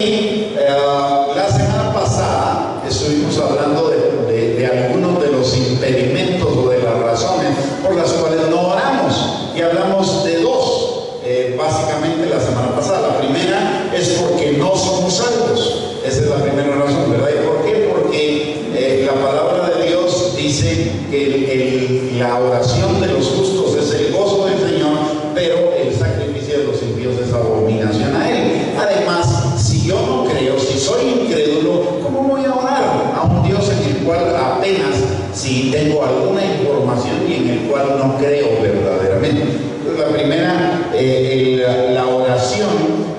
La semana pasada estuvimos hablando de algunos de los impedimentos o de las razones por las cuales no oramos, y hablamos de dos, básicamente la semana pasada. La primera es porque no somos salvos. Esa es la primera razón, ¿verdad? ¿Y por qué? Porque la palabra de Dios dice que la oración de los justos es el gozo del Señor, pero el sacrificio de los impíos es abominación a Él. Además, si yo no creo, si soy incrédulo, ¿cómo voy a orar a un Dios en el cual apenas si tengo alguna información y en el cual no creo verdaderamente? Entonces, la primera, la oración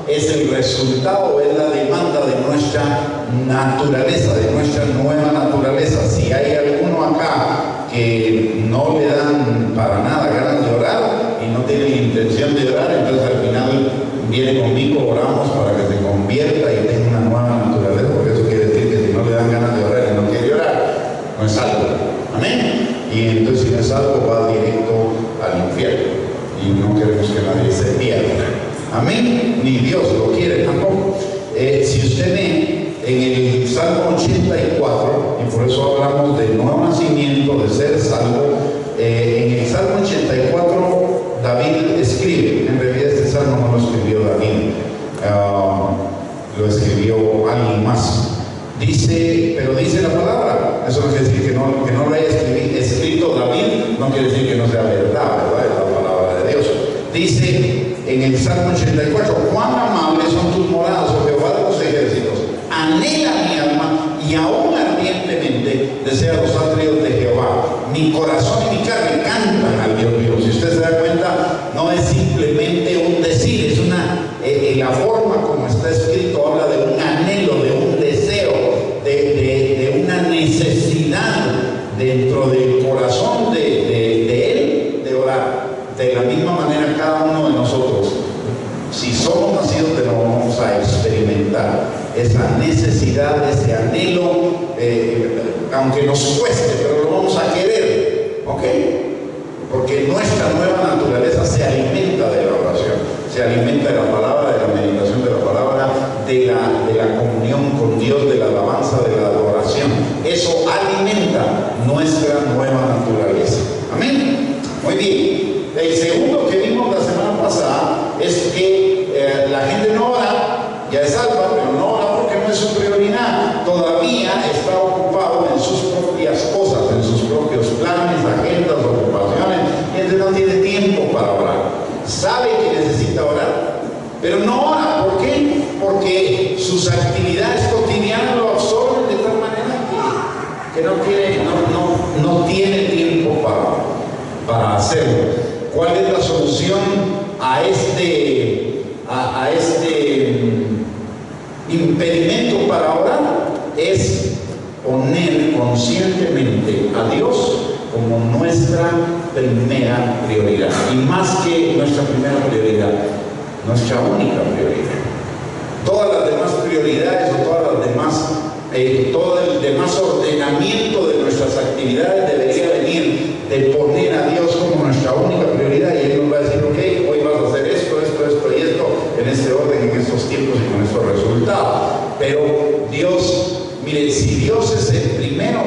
es el resultado, es la demanda de nuestra naturaleza, de nuestra nueva naturaleza. Si hay alguno acá que no le dan para nada ganas de orar y no tiene intención de orar, entonces al final viene conmigo, oramos para que se convierta y tenga una nueva naturaleza, porque eso quiere decir que si no le dan ganas de orar y no quiere orar, no es salvo. Amén. Y entonces si no es salvo, va directo al infierno, y no queremos que nadie se pierda. Amén. Ni Dios lo quiere tampoco. Si usted ve en el Salmo 84, y por eso hablamos de nuevo nacimiento, de ser salvo, en el Salmo 84 David escribe, en realidad este salmo no lo escribió David, lo escribió alguien más. Pero dice la palabra, eso no quiere decir que no lo haya escrito David, no quiere decir que no sea verdad, ¿verdad? Es la palabra de Dios. Dice en el Salmo 84, cuán amables son tus moradas, oh Jehová de los ejércitos, anhela mi alma y aún ardientemente desea los atrios de Jehová. Mi corazón y mi carne cantan al Dios vivo. Si usted se da cuenta, no es simplemente un decir, es la forma como está escrito habla de un anhelo, de un deseo, de una necesidad dentro del corazón de él de orar. De la misma manera, cada uno de nosotros, si somos nacidos de nuevo, vamos a experimentar esa necesidad, ese anhelo, aunque nos cueste, pero lo vamos a querer, ¿ok? Porque nuestra nueva naturaleza se alimenta de la oración, se alimenta de la palabra, de la meditación de la palabra, de la comunión con Dios, de la alabanza, de la adoración. Eso alimenta nuestra nueva naturaleza. Amén. Muy bien. El segundo que vimos la semana pasada es que la gente no ora, ya es salva, pero no ora porque no es su prioridad. Todavía está ocupado en sus propias cosas, en sus propios planes, agendas, ocupaciones, y entonces no tiene tiempo para orar. Sabe que necesita orar, pero no ora. ¿Por qué? Porque sus actividades cotidianas lo absorben de tal manera que no tiene tiempo para hacerlo. ¿Cuál es la solución a este impedimento para orar? Es poner conscientemente a Dios como nuestra primera prioridad, y más que nuestra primera prioridad, nuestra única prioridad. Todas las demás prioridades o todo el demás ordenamiento de nuestras actividades debería venir de poner a Dios como nuestra única prioridad, y Él nos va a decir, ok, hoy vas a hacer esto y esto, en este orden, en estos tiempos y con estos resultados. Pero Dios, mire, si Dios es el primero,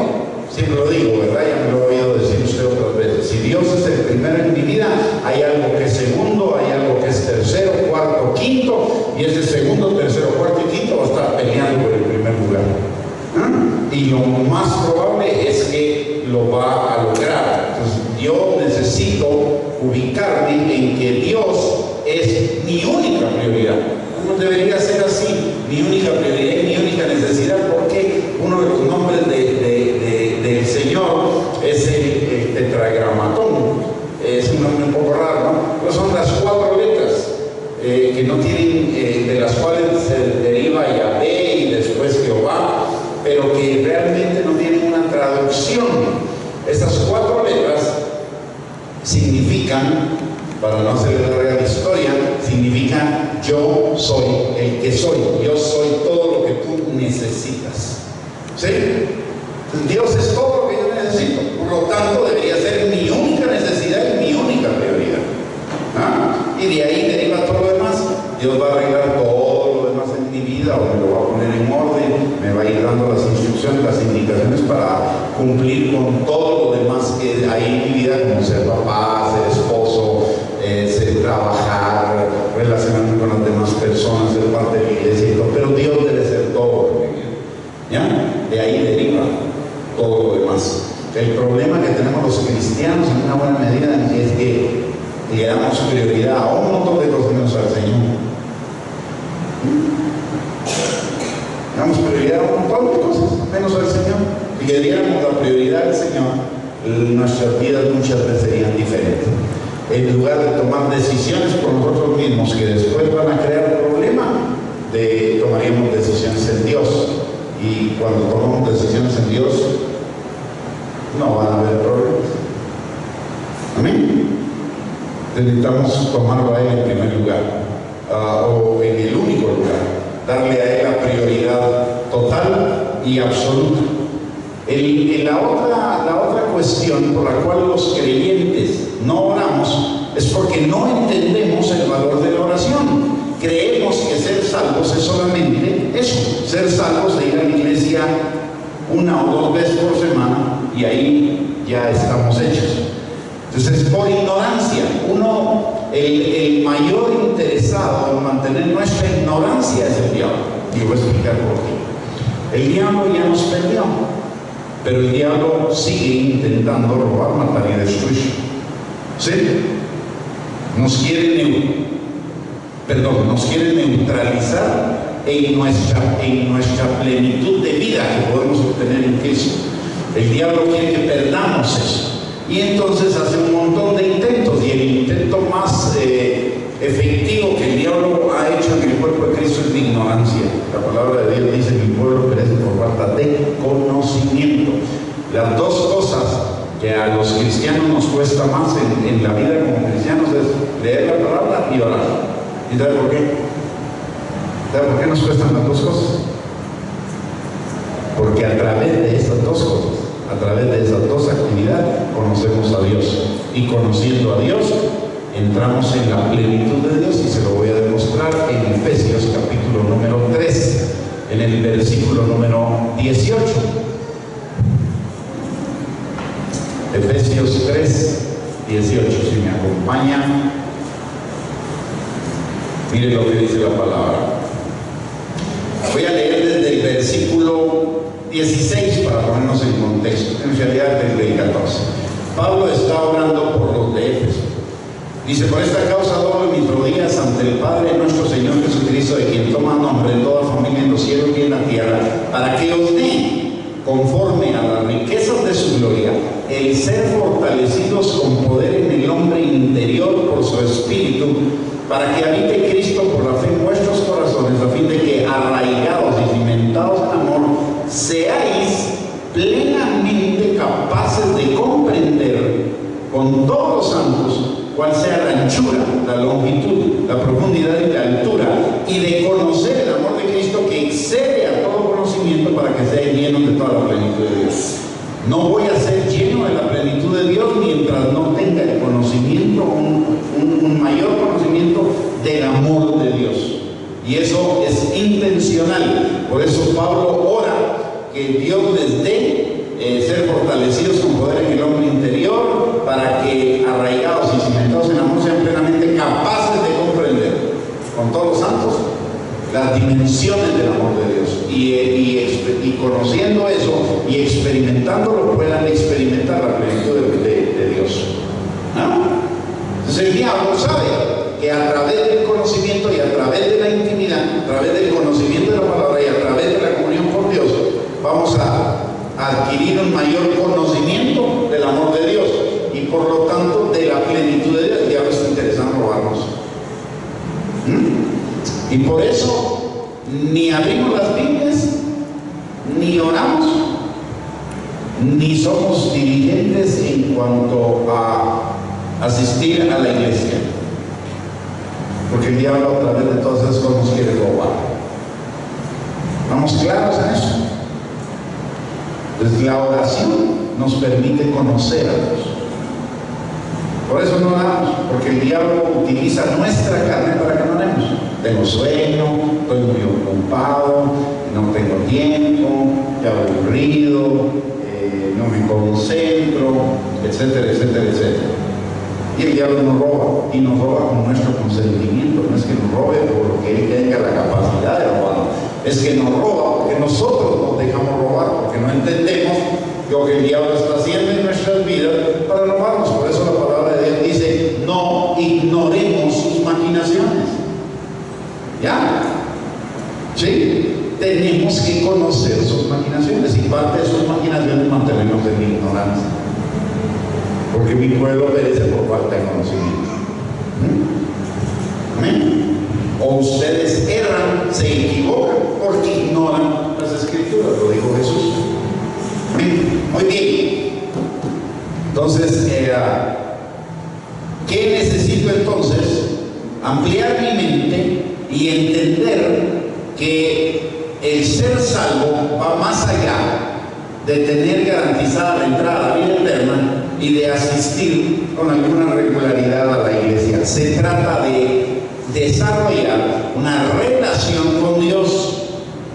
siempre lo digo, ¿verdad? Ya me lo he oído decir usted otras veces, si Dios es el primero en mi vida, hay algo que es segundo, hay algo que es tercero, cuarto, quinto, y ese segundo, tercero, cuarto y quinto va a estar peleando por el primer lugar. Y lo más probable es que lo va a lograr. Entonces, yo necesito ubicarme en que Dios es mi única prioridad. No debería ser así, mi única prioridad y mi única necesidad, porque uno de los nombres del Señor es el tetragramatón. Es un nombre un poco raro, ¿no? Pero son las 4 letras que no tienen, de las cuales se deriva Yahvé y después Jehová, pero que realmente no tienen una traducción. Esas 4 letras significan, para no hacer larga la historia, significan yo soy el que soy, yo soy todo lo que tú necesitas. ¿Sí? Entonces, Dios es todo lo que yo necesito, por lo tanto debería ser mi única necesidad y mi única prioridad. Y de ahí deriva todo lo demás. Dios va a arreglar todo lo demás en mi vida vida, o me lo va a poner en orden, me va a ir dando las instrucciones, las indicaciones para cumplir con todo lo demás que hay en mi vida, como ser papá, ser esposo, ser trabajar, relacionarme con las demás personas, ser parte de la iglesia y todo. Pero Dios debe ser todo en mi vida, ¿ya? De ahí deriva todo lo demás. El problema que tenemos los cristianos en una buena medida es que le damos prioridad a un montón de cosas menos al Señor. Damos prioridad a un montón de cosas menos al Señor. Si le diéramos la prioridad al Señor, nuestras vidas muchas veces serían diferentes. En lugar de tomar decisiones por nosotros mismos que después van a crear problemas, tomaríamos decisiones en Dios. Y cuando tomamos decisiones en Dios, no van a haber problemas. Amén. Necesitamos tomarlo a Él en primer lugar, o en el único lugar, darle a Él la prioridad total y absoluta. La otra cuestión por la cual los creyentes no oramos es porque no entendemos el valor de la oración. Creemos que ser salvos es solamente eso, ser salvos de ir a la iglesia una o dos veces por semana y ahí ya estamos hechos. Entonces, por ignorancia, el mayor interesado en mantener nuestra ignorancia es el diablo. Y voy a explicar por qué. El diablo ya nos perdió, pero el diablo sigue intentando robar, matar y destruir. ¿Sí? Nos quiere neutralizar en nuestra plenitud de vida que podemos obtener en Cristo. El diablo quiere que perdamos eso. Y entonces hace un montón de intentos, y el intento más efectivo que el diablo ha hecho en el cuerpo de Cristo es la ignorancia. La palabra de Dios dice que el pueblo perece por falta de conocimiento. Las dos cosas que a los cristianos nos cuesta más en la vida como cristianos es leer la palabra y orar. ¿Y sabe por qué? ¿Sabe por qué nos cuestan las dos cosas? Porque a través de esas dos cosas, a través de esas dos actividades, conocemos a Dios. Y conociendo a Dios, entramos en la plenitud de Dios, y se lo voy a demostrar en Efesios capítulo número 3, en el versículo número 18. Efesios 3, 18, si me acompañan. Miren lo que dice la palabra. Voy a leer desde el versículo 16 para ponernos en contexto, en realidad desde el 14. Pablo está orando por los de Éfeso. Dice: por esta causa doblo mis rodillas ante el Padre nuestro Señor Jesucristo, de quien toma nombre en toda familia en los cielos y en la tierra, para que os dé, conforme a las riquezas de su gloria, el ser fortalecidos con poder en el hombre interior por su espíritu, para que habite Cristo por la fe en vuestros corazones, a fin de que, arraigados y cimentados en amor, seáis plenamente capaces de comprender con todos los santos cuál sea la anchura, la longitud, la profundidad y la altura, y de conocer el amor de Cristo que excede a todo conocimiento, para que seáis llenos de toda la plenitud de Dios. No voy a ser lleno de la plenitud de Dios mientras no tenga el conocimiento, un mayor conocimiento del amor de Dios. Y eso es intencional. Por eso Pablo ora que Dios les dé ser fortalecidos con poder en el hombre interior, para que, arraigados y cimentados en amor, sean plenamente capaces de comprender con todos los santos las dimensiones del amor de Dios, y conociendo eso y experimentándolo, puedan experimentar la plenitud de Dios. ¿No? Entonces el diablo sabe que a través del conocimiento y a través de la intimidad, a través del conocimiento de la palabra y a través de la comunión con Dios, vamos a adquirir un mayor conocimiento del amor de Dios, y por lo tanto de la plenitud de Dios. El diablo está interesado en robarnos. Y por eso ni abrimos las Biblias, ni oramos, ni somos diligentes en cuanto a asistir a la iglesia, porque el diablo a través de todas esas cosas nos quiere robar. ¿Estamos claros en eso? Entonces la oración nos permite conocer a Dios. Por eso no oramos, porque el diablo utiliza nuestra carne para que no oremos. tengo sueño, estoy muy ocupado, no tengo tiempo, estoy aburrido, no me concentro, etcétera, etcétera, etcétera. Y el diablo nos roba, y nos roba con nuestro consentimiento. No es que nos robe por lo que él tenga la capacidad de robar, es que nos roba porque nosotros nos dejamos robar, porque no entendemos lo que el diablo está haciendo en nuestras vidas para robarnos. Por eso la palabra de Dios dice: no ignoremos sus maquinaciones. ¿Ya? ¿Sí? Tenemos que conocer sus maquinaciones, y parte de sus maquinaciones mantenernos en ignorancia, porque mi pueblo perece por falta de conocimiento. ¿Amén? O ustedes erran, se equivocan porque ignoran las escrituras, lo dijo Jesús. ¿Amén? Muy bien. Entonces, ¿qué necesito entonces? Ampliar mi mente y entender que el ser salvo va más allá de tener garantizada la entrada a la vida eterna y de asistir con alguna regularidad a la iglesia. Se trata de desarrollar una relación con Dios,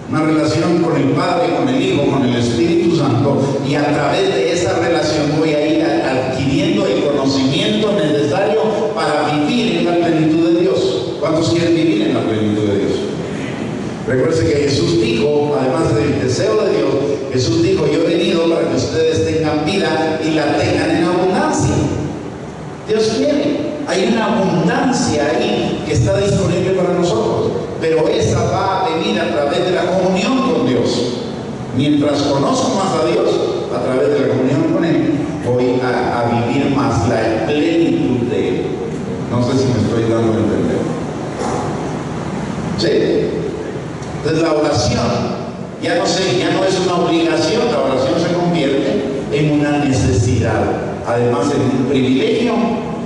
una relación con el Padre, con el Hijo, con el Espíritu Santo, y a través de esa relación voy a ir adquiriendo el conocimiento necesario para vivir en la plenitud de Dios. ¿Cuántos quieren vivir en la plenitud de Dios? Recuerden que Jesús dijo, además del deseo de Dios, Jesús dijo: yo he venido para que ustedes tengan vida y la tengan en abundancia. Dios quiere, hay una abundancia ahí que está disponible para nosotros, pero esa va a venir a través de la comunión con Dios. Mientras conozco más a Dios, a través de la comunión con Él, voy a vivir más la plenitud de Él. No sé si me estoy dando a entender. ¿Sí? Entonces la oración ya no es una obligación, la oración se convierte en una necesidad, además en un privilegio,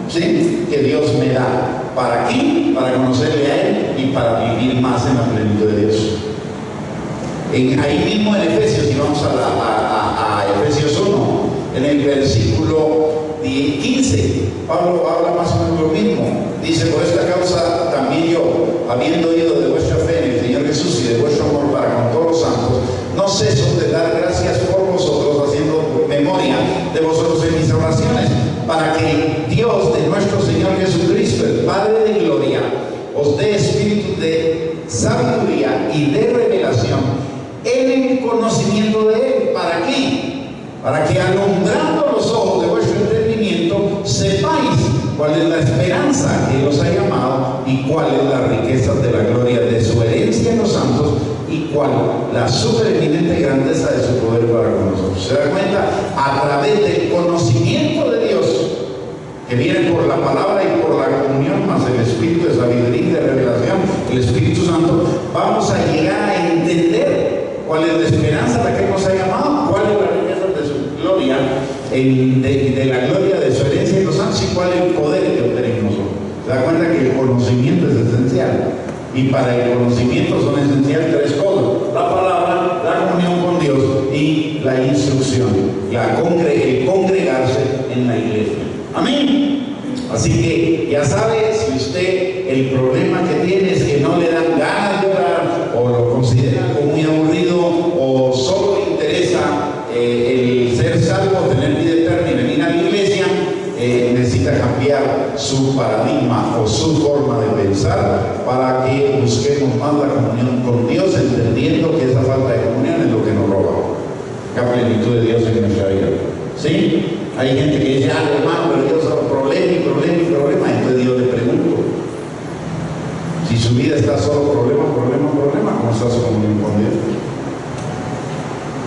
¿sí?, que Dios me da. ¿Para qué? Para conocerle a Él y para vivir más en la plenitud de Dios. Ahí mismo en Efesios, y vamos a Efesios 1, en el versículo 15, Pablo habla más o menos lo mismo. Dice: por esta causa también yo, habiendo oído de vuestra fe en el Señor Jesús y de vuestro amor para con todos los santos, no ceso de dar gracias por vosotros, haciendo memoria de vosotros en mis oraciones, para que Dios de nuestro Señor Jesucristo, el Padre de gloria, os dé espíritu de sabiduría y de revelación en el conocimiento de Él. ¿Para qué? Para que, alumbrando los ojos de vuestro entendimiento, sepáis cuál es la esperanza que os ha llamado y cuál es la riqueza de la gloria de su herencia en los santos y cuál la supereminente grandeza de su poder para con nosotros. ¿Se da cuenta? A través del conocimiento de Dios, que viene por la palabra y por la comunión, más el espíritu de sabiduría y de revelación, el Espíritu Santo, vamos a llegar a entender cuál es la esperanza a la que nos ha llamado, cuál es la riqueza de su gloria, de la gloria de su herencia en los santos, y cuál es el poder que opera en nosotros. Se da cuenta que el conocimiento es esencial, y para el conocimiento son esenciales tres cosas: la palabra, la comunión con Dios y la instrucción, el congregarse en la iglesia. Amén. Así que ya sabe, si usted el problema que tiene es que no le dan ganas de orar, o lo considera como muy aburrido, o solo le interesa el ser salvo, tener vida eterna y venir a la iglesia, necesita cambiar su paradigma o su forma de pensar para que busquemos más la comunión con Dios, entendiendo que esa falta de comunión es lo que nos roba la plenitud de Dios en nuestra vida. ¿Sí? Hay gente que dice: hermano, pero Dios da problema y problema y problema. Entonces Dios le pregunto: si su vida está solo problema, ¿cómo está su comunión con Dios?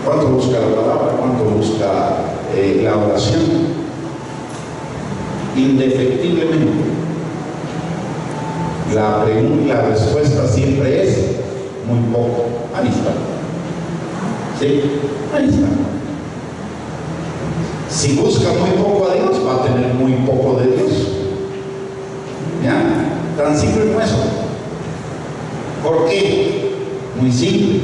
¿Cuánto busca la palabra? ¿Cuánto busca la oración? Indefectiblemente, la respuesta siempre es muy poco. Ahí está. ¿Sí? Ahí está. Si busca muy poco a Dios, va a tener muy poco de Dios. ¿Ya? Tan simple como eso. ¿Por qué? Muy simple.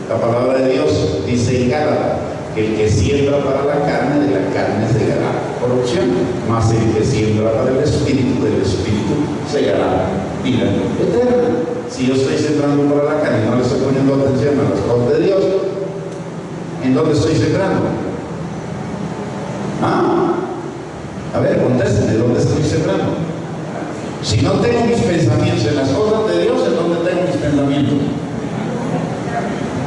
La palabra de Dios dice en Gálatas que el que siembra para la carne, de la carne segará corrupción, mas el que siembra para el Espíritu, del Espíritu segará vida eterna. Si Si yo estoy sembrando para la carne y no le estoy poniendo atención a las cosas de Dios, ¿en dónde estoy sembrando? ¿Ah? A ver, contéstenme, ¿dónde estoy sembrando? Si no tengo mis pensamientos en las cosas de Dios, ¿en dónde tengo mis pensamientos?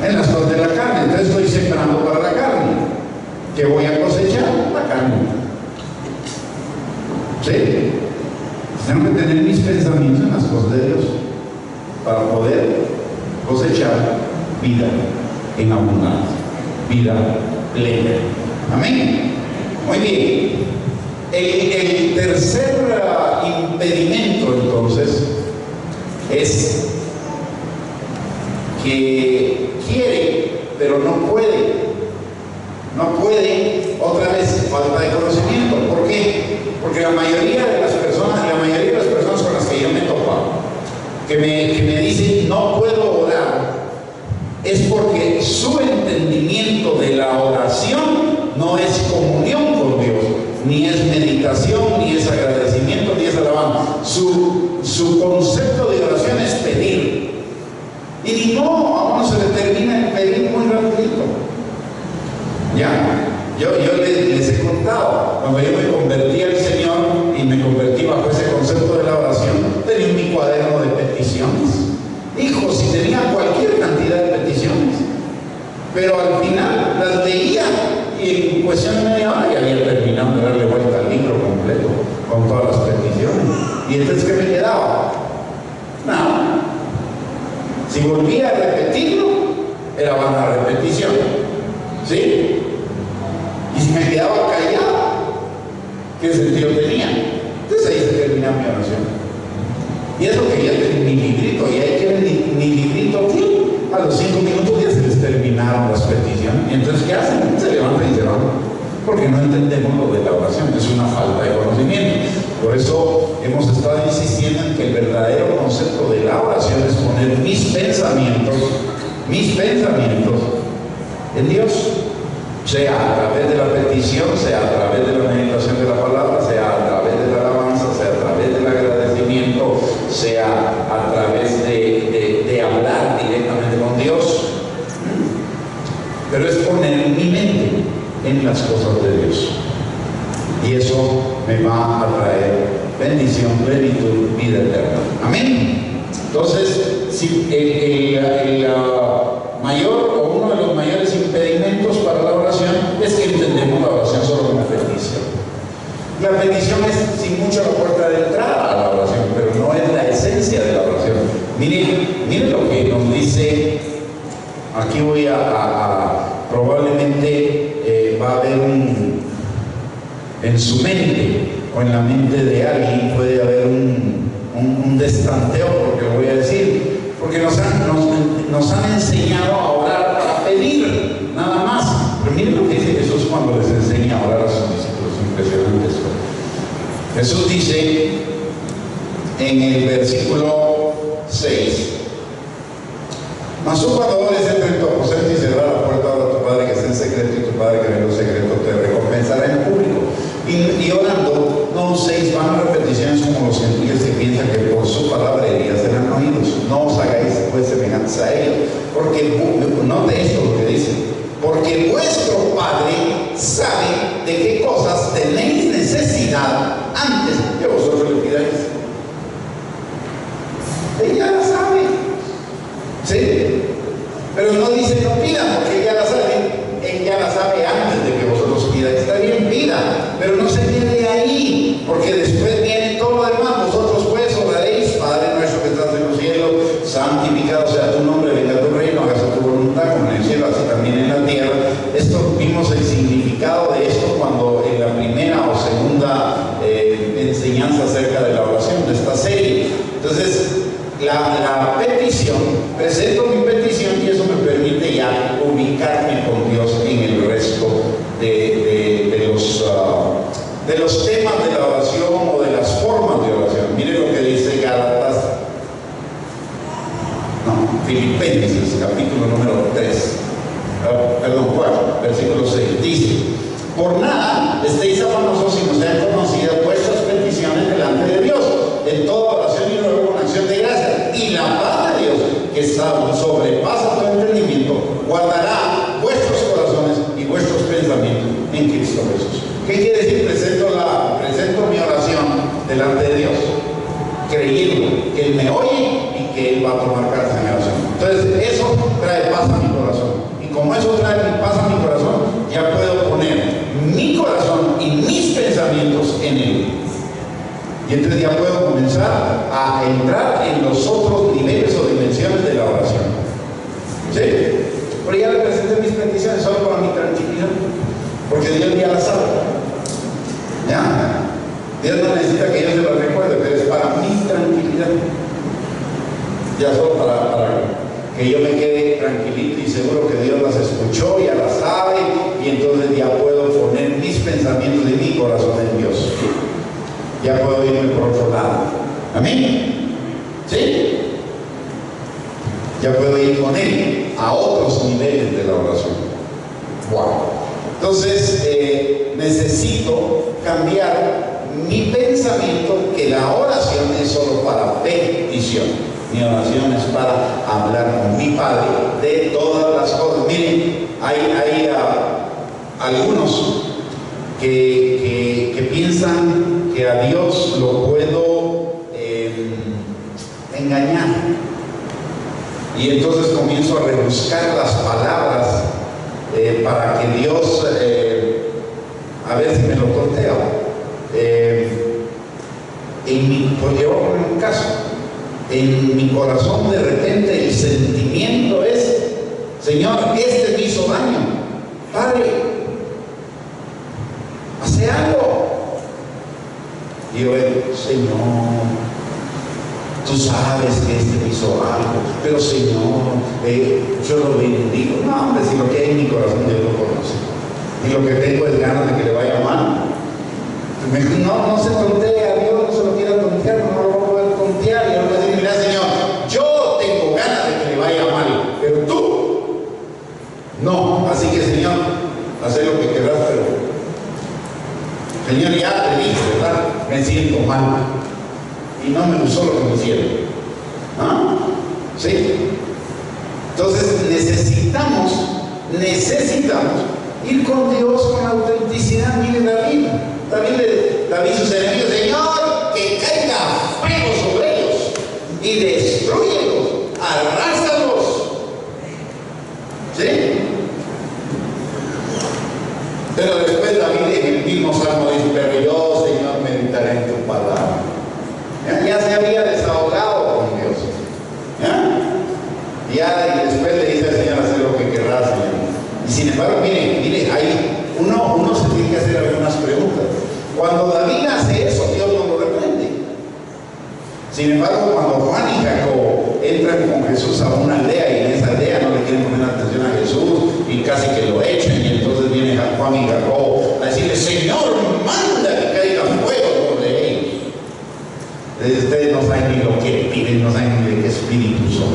En las cosas de la carne. Entonces estoy sembrando para la carne. ¿Qué voy a cosechar? La carne. ¿Sí? Tengo que tener mis pensamientos en las cosas de Dios para poder cosechar vida en abundancia, vida plena. Amén. Muy bien. El tercer impedimento entonces es que quiere pero no puede. No puede, otra vez, falta de conocimiento. ¿Por qué? Porque la mayoría de las personas con las que yo me he topado, que me dicen no puedo orar, es porque su entendimiento de la oración no es comunión con Dios, ni es meditación, ni es agradecimiento, ni es alabanza. Su concepto de oración es pedir. Y no, a uno se le termina el pedir muy rapidito. Ya, yo les he contado, cuando yo me convertí al Señor y me convertí bajo ese concepto de la oración, tenía mi cuaderno de peticiones. Hijo, si tenía cualquier cantidad de peticiones, pero al final las leía y en cuestión de media hora ya había terminado de darle vuelta al libro completo con todas las peticiones. ¿Y entonces qué me quedaba? Nada. Si volvía a repetirlo, era una repetición. ¿Sí? Y si me quedaba callado, ¿qué sentido tenía? Entonces ahí se termina mi oración. Y es lo que ya tenía mi librito, y ahí que mi librito, a los 5 minutos ya se les terminaron las peticiones. Y entonces, ¿qué hacen? Se levantan y se van. Porque no entendemos lo de la oración, es una falta de conocimiento. Por eso hemos estado insistiendo en que el verdadero concepto de la oración es poner mis pensamientos en Dios, sea a través de la petición, sea a través de la meditación de la palabra, sea a través de la alabanza, sea a través del agradecimiento, sea a través de hablar directamente con Dios. Pero es poner mi mente en las cosas de Dios, y eso me va a traer bendición, plenitud, vida eterna. Amén. Entonces, si el mayor o uno de los mayores impedimentos para la oración es que entendemos la oración solo como petición. La petición es sin mucho la puerta de entrada a la oración, pero no es la esencia de la oración. Miren lo que nos dice, aquí voy probablemente va a haber en su mente o en la mente de alguien puede haber un destanteo, porque voy a decir, porque nos han enseñado a orar, a pedir, nada más. Pero miren lo que dice Jesús cuando les enseña a orar a sus discípulos, impresionante esto. Jesús dice en el versículo 6: mas tú cuando ores, entra en tu aposento y cerrar la puerta, ora a tu Padre que está en secreto, y tu Padre que ve en lo secreto te recompensará en público. Y orando, no uséis vanas repeticiones como los gentiles que piensan que por su palabrería serán oídos. No os hagáis pues semejantes a ellos, porque, note esto lo que dice, porque vuestro Padre sabe de qué cosas tenéis necesidad antes que vosotros le pidáis. Ella la sabe. ¿Sí? Pero no dice no pidan, porque ella la sabe antes de que vosotros pidáis. Está bien, pida, pero no se quede ahí, porque después viene todo lo demás. Vosotros pues oraréis: Padre nuestro que estás en los cielos, santificado sea tu nombre, venga tu reino, hágase tu voluntad como en el cielo, así también en la tierra. Esto vimos el significado de esto cuando en la primera o segunda enseñanza acerca de la oración de esta serie. Entonces, la petición, presento mi petición, y eso me permite ya ubicarme con Dios en el resto de los temas de la oración o de las formas de oración. Mire lo que dice Filipenses, capítulo número 4, versículo 6, dice: por nada estéis afanosos si no sean conocidas vuestras peticiones delante de Dios, en toda oración y ruego con acción de gracias, y la paz de Dios, guardará vuestros corazones y vuestros pensamientos en Cristo Jesús. ¿Qué quiere decir? Presento mi oración delante de Dios, creyendo que Él me oye y que Él va a tomar carta en mi oración. Entonces, eso trae paz a mi corazón. Y como eso trae paz a mi corazón, ya puedo poner mi corazón y mis pensamientos en Él. Y entonces ya puedo comenzar a entrar en los otros niveles o dimensiones de la oración. ¿Sí? Pero ya le presenté mis peticiones solo para mi tranquilidad, porque Dios ya las sabe. ¿Ya? Dios no necesita que yo se las recuerde, pero es para mi tranquilidad. Ya solo para que yo me quede tranquilito y seguro que Dios las escuchó, ya las sabe, y entonces ya puedo poner mis pensamientos y mi corazón en Dios. Ya puedo irme por otro lado. ¿Amén? ¿Sí? Ya puedo ir con Él a otros niveles de la oración. Wow. Entonces, necesito cambiar mi pensamiento, que la oración es solo para petición. Mi oración es para hablar con mi Padre de todas las cosas. Miren, hay algunos que piensan que a Dios lo puedo engañar. Y entonces comienzo a rebuscar las palabras para que Dios, a ver si me lo conteo. Porque yo voy a poner un caso. En mi corazón de repente el sentimiento es: Señor, este me hizo daño. Padre, hace algo. Y yo digo: Señor, tú sabes que este me hizo algo, pero Señor, yo lo bendigo. No, hombre, si lo que hay en mi corazón Dios lo conoce. Y lo que tengo es ganas de que le vaya mal. No se tontee a Dios, no se lo quiera tontear, no lo va a poder tontear. Y yo le voy a decir: mira, Señor, yo tengo ganas de que le vaya mal, pero tú no. Así que, Señor, haz lo que quieras, pero Señor, ya te dije, ¿verdad? Me siento mal. Y no me gustó lo que me hicieron. ¿Ah? ¿Sí? Entonces necesitamos ir con Dios con autenticidad. Mire David sus enemigos: Señor, que caiga fuego sobre ellos y destruyelos, arrásalos. ¿Sí? Pero después David en el mismo salmo dice: pero yo, Señor, meditaré en tu palabra. Ya se había desahogado con Dios. Y después le dice al Señor: hacer lo que querrás, Señor. Y sin embargo, mire, ahí uno se tiene que hacer algunas preguntas. Cuando David hace eso, Dios no lo reprende. Sin embargo, cuando Juan y Jacobo entran con Jesús a una aldea, y en esa aldea no le quieren poner atención a Jesús y casi que lo echan, y entonces viene Juan y Jacobo a decirle: Señor, manda que caiga fuego sobre ellos. Ustedes no saben ni lo que piden, no saben ni de qué espíritu son.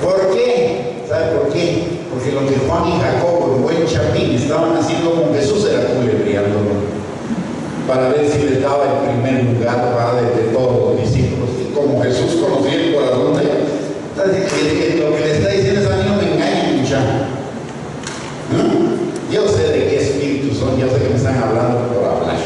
¿Por qué? ¿Sabe por qué? Porque lo que Juan y Jacobo, en buen chapín, estaban haciendo con Jesús era culebreándolo, para ver si les daba el primer lugar de todos los discípulos. Y como Jesús conocía el corazón de ellos, lo que le está diciendo es: a mí no me engañen, muchachos. Yo sé de qué espíritu son, yo sé que me están hablando por hablar,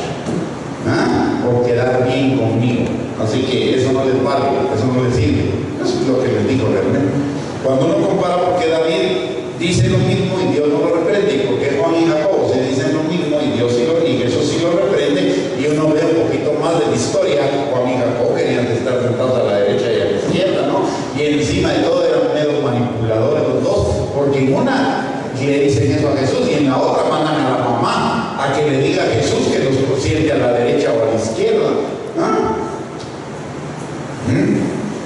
por quedar bien conmigo. Así que eso no les vale, eso no les sirve. Eso es lo que les digo realmente. Cuando uno compara, porque David dice lo mismo y Dios no lo reprende, y porque Juan y Jacobo se dicen lo mismo y Jesús sí lo reprende, y uno ve un poquito más de la historia. Juan y Jacobo querían estar sentados a la derecha y a la izquierda, ¿no? Y encima de todo eran medio manipuladores los dos, porque en una le dicen eso a Jesús y en la otra mandan a la mamá a que le diga a Jesús que los siente a la derecha o a la izquierda.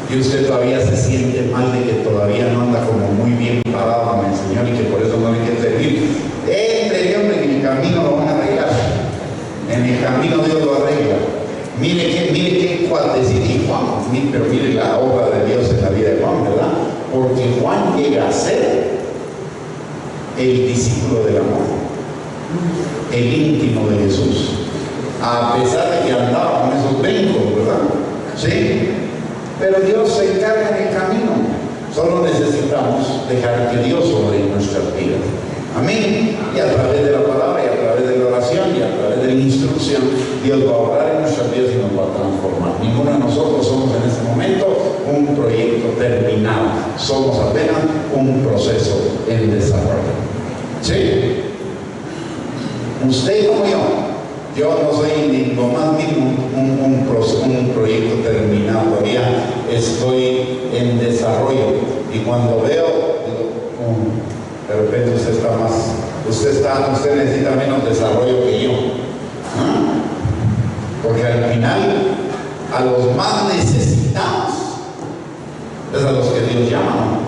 Y usted todavía se siente mal de que todavía no anda como muy bien parado con el Señor y que por eso no le quiere servir. Hombre, en el camino lo van a arreglar. En el camino Dios lo arregla. Mire qué cuatecito. Y Juan, pero mire la obra de Dios en la vida de Juan, ¿verdad? Porque Juan llega a ser el discípulo del amor, el íntimo de Jesús, a pesar de que andaba con esos brincos, ¿verdad? Sí. Pero Dios se encarga en el camino. Solo necesitamos dejar que Dios obre en nuestras vidas. Amén. Y a través de la palabra, y a través de la oración, y a través de la instrucción, Dios va a obrar en nuestras vidas y nos va a transformar. Ninguno de nosotros somos en este momento un proyecto terminado. Somos apenas un proceso en desarrollo. ¿Sí? Usted como yo no soy ni lo más mínimo un proyecto terminado. Todavía estoy en desarrollo. Y cuando veo, digo, de repente usted necesita menos desarrollo que yo. ¿Ah? Porque al final, a los más necesitados es a los que Dios llama.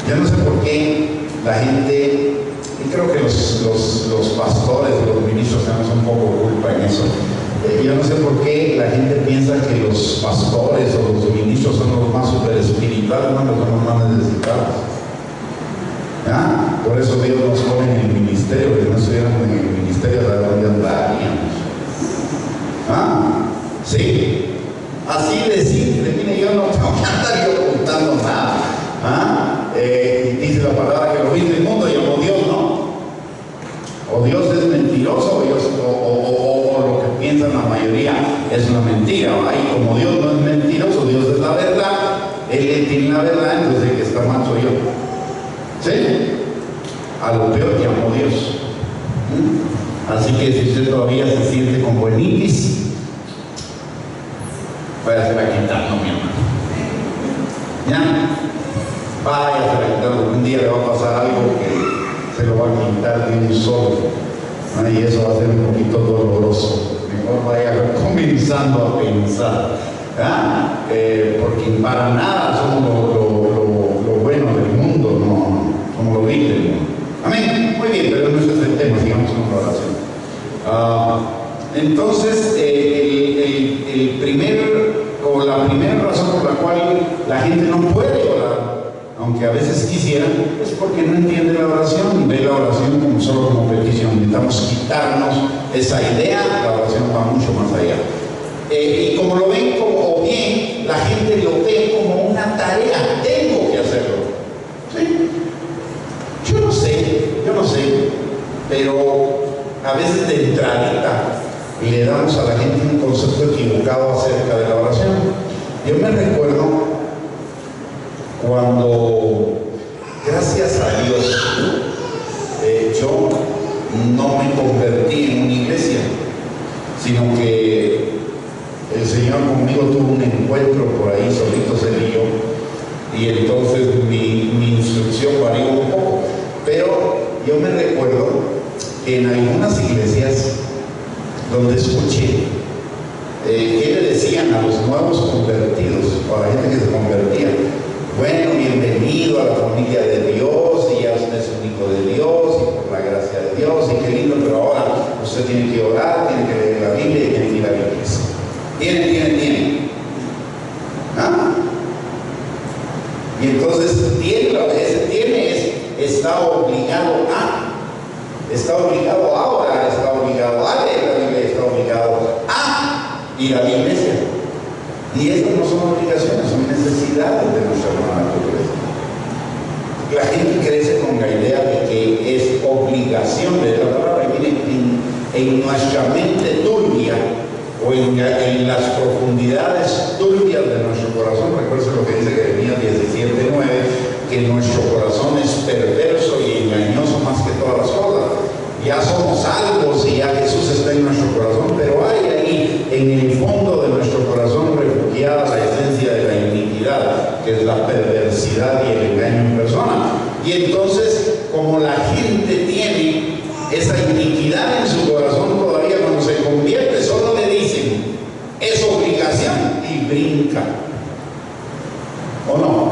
Yo no sé por qué la gente, y creo que los pastores, los ministros tenemos un poco de culpa en eso. Yo no sé por qué la gente piensa que los pastores o los ministros son los más super espirituales, no, son los más necesitados. ¿Ah? Por eso Dios nos pone en el ministerio, que no estuviéramos en el ministerio, ¿de dónde andaríamos? ¿Ah? Sí. Así de simple. Mire, yo no tengo que andar yo ocultando nada. ¿Ah? Dice la palabra que lo mismo inmundo llamó Dios, ¿no? O Dios es mentiroso, o lo que piensan la mayoría es una mentira. Y como Dios no es mentiroso, Dios es la verdad, Él tiene la verdad, entonces el que está mal soy yo. ¿Sí? A lo peor llamó Dios. Así que si usted todavía se siente con buenitis, váyase a quitarlo, mi hermano. ¿Ya? Váyase a quitarlo. Un día le va a pasar algo que se lo va a quitar de un solo. Y eso va a ser un poquito doloroso. Mejor vaya comenzando a pensar. Porque para nada somos lo bueno del mundo, no somos lo vil del mundo. Amén. Muy bien, pero no es el tema, sigamos con la oración. Entonces, la primera razón por la cual la gente no puede orar, aunque a veces quisiera, es porque no entiende la oración y ve la oración solo como petición. Necesitamos quitarnos esa idea, la oración va mucho más allá. Y como lo ven como bien, la gente lo ve como una tarea, tengo que hacerlo. ¿Sí? Yo no sé, pero a veces de entradita le damos a la gente un concepto equivocado acerca de la oración. Yo me recuerdo cuando, gracias a Dios, yo no me convertí en una iglesia, sino que el Señor conmigo tuvo un encuentro por ahí, solitos él y yo, y entonces mi instrucción varió un poco. Pero yo me recuerdo que en algunas iglesias donde escuché que le decían a los nuevos convertidos, o a la gente que se convertía, bueno, bienvenido a la familia de Dios, y ya usted es un hijo de Dios, y por la gracia de Dios, y qué lindo, pero ahora usted tiene que orar, tiene que leer la Biblia y tiene que ir a la iglesia. Tiene. ¿Ah? Y entonces está obligado a orar, está obligado a leer la Biblia, está obligado a ir a la iglesia. Y estas no son obligaciones, son necesidades de nuestra hermana naturaleza. La gente crece con la idea de que es obligación de la palabra. Y miren, en nuestra mente turbia, o en las profundidades turbias de nuestro corazón, recuerden lo que dice Jeremías 17:9, que nuestro corazón es perverso y engañoso más que todas las cosas. Ya somos salvos y ya Jesús está en nuestro corazón, pero hay ahí en el fondo de nuestro corazón refugiada la esencia de la iniquidad, que es la perversidad y el engaño en persona. Y entonces, como la gente tiene esa iniquidad en su corazón, todavía cuando se convierte solo le dicen es obligación y brinca. ¿O no?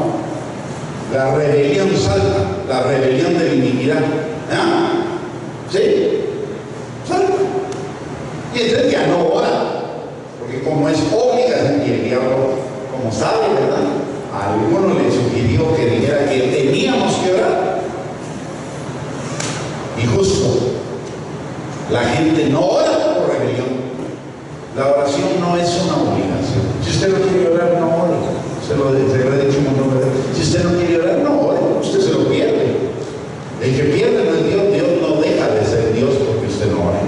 La rebelión salta, la rebelión de la iniquidad. ¿Ah? ¿Sí? Salta. Y entonces ya no ora, porque como es obligación, y el diablo, como sabe, ¿verdad? A alguno le sugirió que dijera que teníamos que orar. Y justo, la gente no ora por rebelión. La oración no es una obligación. Si usted no quiere orar, no ore. Se quiere orar, no ore, usted se lo pierde. El que pierde no es Dios. Dios no deja de ser Dios porque usted no ore.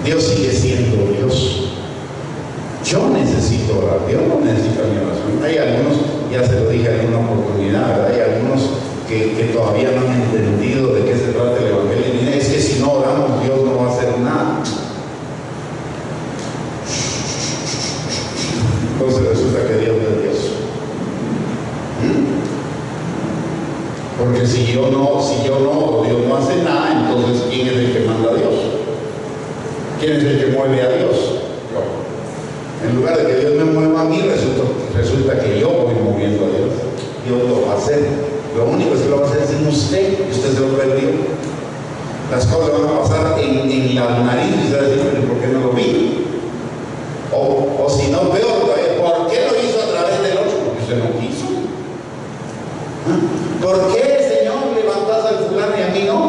Dios sigue siendo Dios. Yo necesito orar, Dios no necesita mi oración. Hay algunos, ya se lo dije en una oportunidad, ¿verdad? Hay algunos que todavía no han entendido de qué se trata el Evangelio. Y dicen, es que si no oramos, Dios no va a hacer nada. Entonces resulta que Dios no es Dios. Porque si yo no oro, Dios no hace nada, entonces ¿quién es el que manda a Dios? ¿Quién es el que mueve a Dios? Yo. En lugar de que Dios me mueva a mí, resulta que yo voy moviendo a Dios. Dios lo va a hacer. Lo único es que lo va a hacer sin usted, y usted se lo perdió. Las cosas van a pasar en la nariz y se va a decir, ¿por qué no lo vi? O si no, peor, ¿por qué lo hizo a través del otro? Porque usted no quiso. ¿Por qué, Señor, levantas al fulano y a mí no?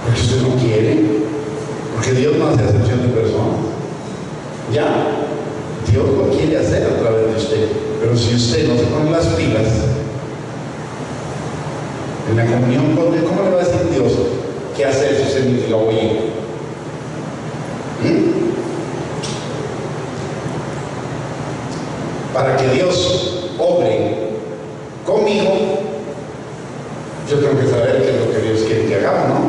Porque usted no quiere. Porque Dios no hace acepción de personas. Ya, Dios lo quiere hacer a través de usted. Pero si usted no se pone las pilas en la comunión con Dios, ¿cómo le va a decir Dios qué hacer si usted ni lo oye? Para que Dios obre conmigo, yo tengo que saber qué es lo que Dios quiere que hagamos, ¿no?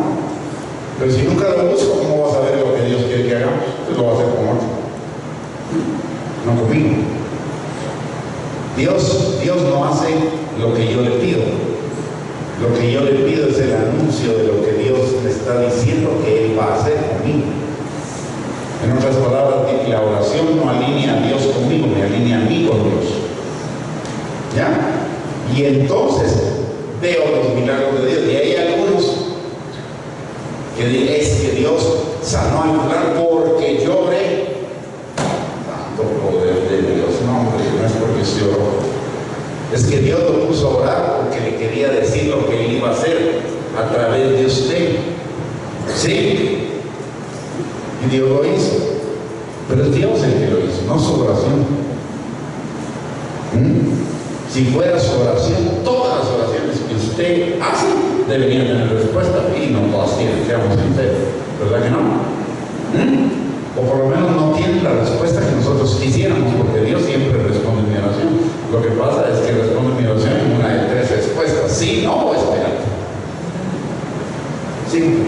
Pero si nunca lo busco, ¿cómo va a saber lo que Dios quiere que hagamos? Pues lo va a hacer con otro, no conmigo. Dios no hace lo que yo le pido. Lo que yo le pido es el anuncio de lo que Dios me está diciendo que Él va a hacer conmigo. En otras palabras, la oración no alinea a Dios conmigo, me alinea a mí con Dios. ¿Ya? Y entonces veo los milagros de Dios. Y hay algunos que dicen, es que Dios sanó al fulano porque yo oré. Tanto poder de Dios, no, hombre, no es porque se oró. Es que Dios lo puso a orar porque le quería decir lo que Él iba a hacer a través de usted. ¿Sí? Y Dios lo hizo. Pero es Dios el que lo hizo, no su oración. Si fuera su oración, todas las oraciones que usted hace deberían tener respuesta, y no todas tienen, seamos sinceros, ¿verdad que no? O por lo menos no tienen la respuesta que nosotros quisiéramos, porque Dios siempre responde mi oración. Lo que pasa es que responde mi oración en una de tres respuestas: sí, no o espérate. Simple.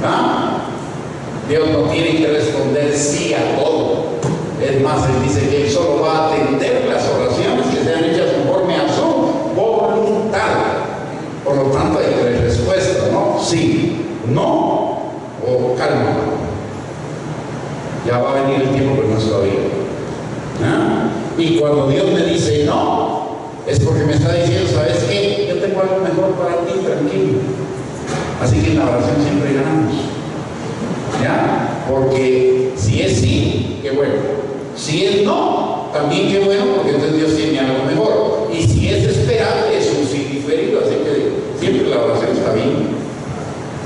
¿Ah? Dios no tiene que responder sí a todo. Es más, Él dice que Él solo va a atender las oraciones que sean hechas conforme a su voluntad. Por lo tanto, hay tres respuestas, ¿no? Sí, no o calma. Ya va a venir el tiempo, pero no es todavía. ¿Ah? Y cuando Dios me dice no, es porque me está diciendo, ¿sabes qué? Yo tengo algo mejor para ti, tranquilo. Así que en la oración siempre ganamos. ¿Ya? Porque si es sí, qué bueno. Si es no, también qué bueno, porque entonces Dios tiene algo mejor. Y si es esperable, es un sí diferido. Así que siempre la oración está bien.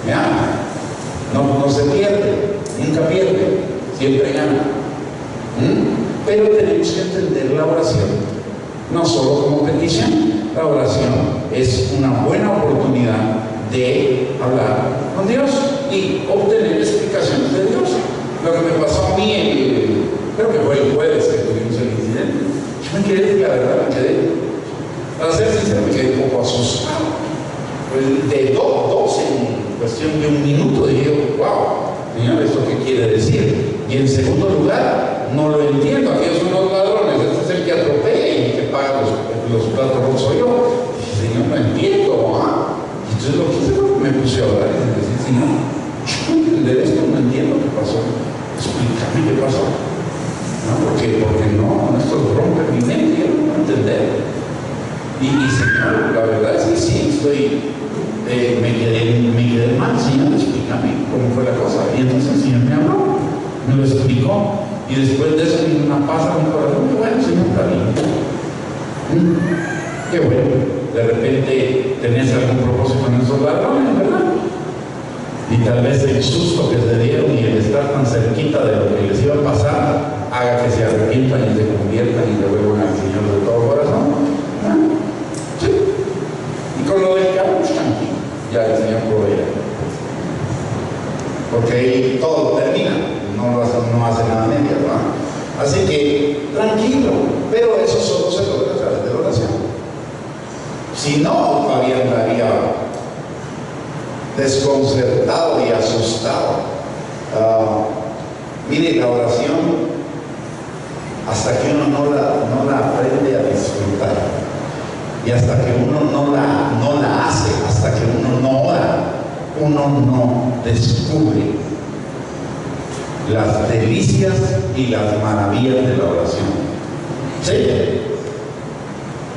¿Ya? No se pierde, nunca pierde, siempre gana. Pero tenemos que entender la oración no solo como petición. La oración es una buena oportunidad de hablar con Dios y obtener explicaciones de Dios. Lo que me pasó a mí, creo que fue el jueves que tuvimos el incidente, yo me quedé, la verdad, para ser sincero, me quedé un poco asustado. De dos en cuestión de un minuto, dije, wow, Señor, ¿esto qué quiere decir? Y en segundo lugar, no lo entiendo, aquellos son los ladrones, este es el que atropella y el que paga los platos rojos soy yo. Y dije, Señor, no entiendo, ¿ah? Entonces lo que hice fue que me puse a orar y le dije, Señor, yo no entender esto, no entiendo qué pasó. Explícame qué pasó. ¿No? Porque no, esto rompe mi mente, yo no puedo entender. Y Señor, la verdad es que sí, me quedé mal, Señor, explícame cómo fue la cosa. Y entonces el Señor me habló, me lo explicó. Y después de eso vino una paz a mi corazón. Qué bueno, Señor, está bien. Qué bueno. De repente tenés algún propósito en esos ladrones, ¿verdad? Y tal vez el susto que se dieron y el estar tan cerquita de lo que les iba a pasar haga que se arrepientan y se conviertan y le vuelvan al Señor de todo corazón. Si no, Fabián estaría desconcertado y asustado. Mire, la oración, hasta que uno no la aprende a disfrutar, y hasta que uno no la hace, hasta que uno no ora, uno no descubre las delicias y las maravillas de la oración. ¿Sí?